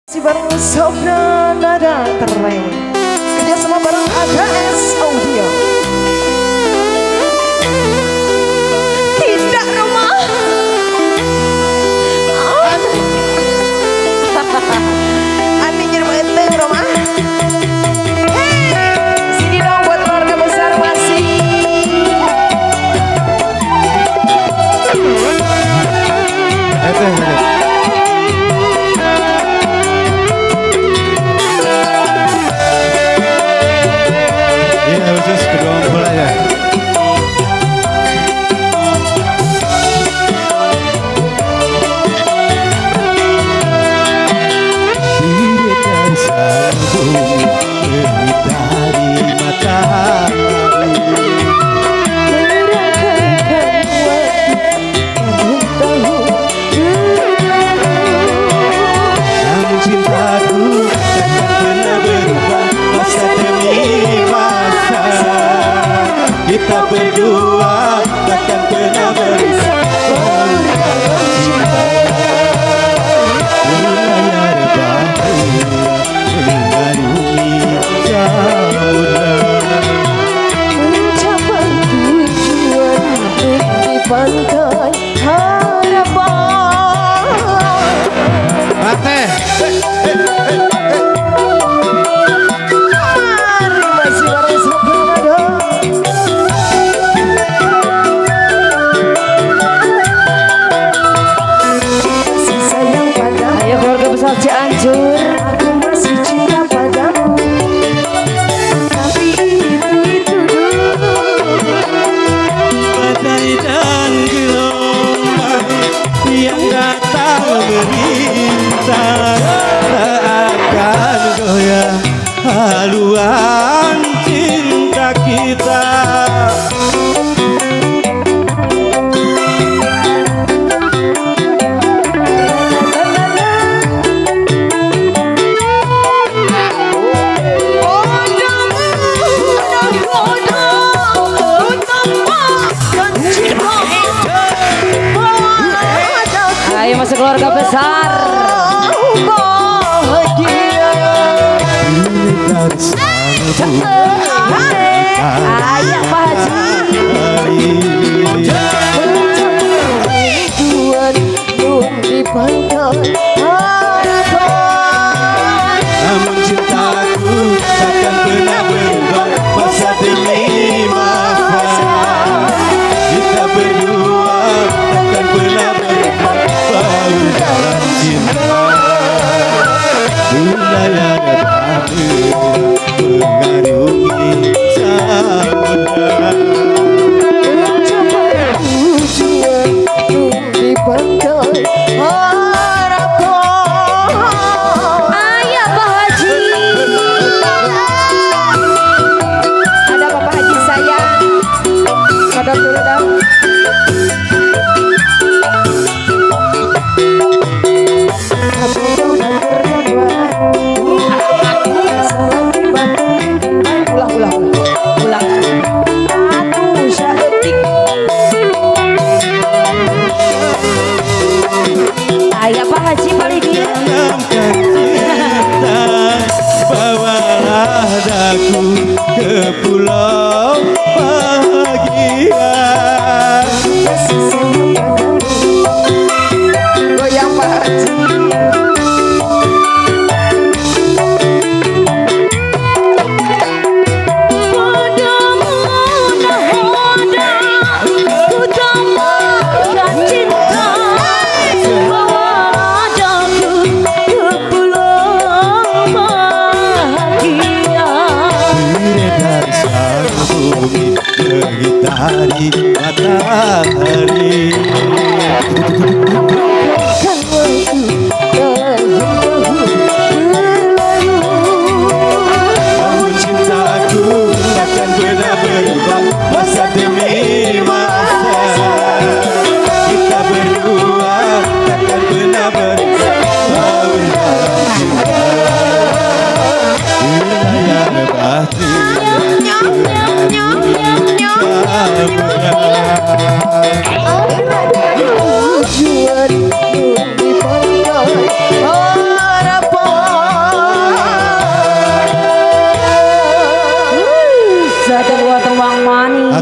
Si bareng Sofna Nada Tereng kerjasama bareng AKS Audio. Tidak Roma. Ani nyerma eteng Roma. Hey, sini dong buat keluarga besar masih. Khusus kedua mempelai ya. Biarkan sambung dari matahari, namun cintaku takkan pernah berubah masa demi masa. Kita berdua takkan pernah berpisah. Layar baru mengarungi samudra, Mencapai tujuan di pantai harapan. Mate. Mari masih bareng Sofna Nada. Masih sayang padamu. Ayo keluarga besar Cianjur. Aku masih cinta padamu. Tapi itu dulu. Badai dan gelombang yang datang merintang tak akan goyah haluan cinta kita. Ayo masuk keluarga besar. Bahagia. Dari sambung Ayo Pak Haji. Tujuan di pantai harapan. Namun cintaku takkan pernah berubah masa demi masa. Kita berdua takkan pernah berubah bau dalam cinta. Layar baru mengarungi samudra, Mencapai tujuan di pantai harapan. Ayo Pak Haji. Ada Bapak Haji sayang. Kodok dulu dong. Ulang. Aduh, syaetik. Ayah Pak Haji paling dia. tanamkan cinta, bawalah daku ke pulau bahagia. Goyang Pak Haji. Beredar sambung mengitari matahari, Kan waktu berlalu. namun cintaku takkan pernah berubah masa demi masa. Kita berdua takkan pernah berpisah bau dalam cinta. Layar batu Tujuan di pantai harapan. Ada gua tembang manis.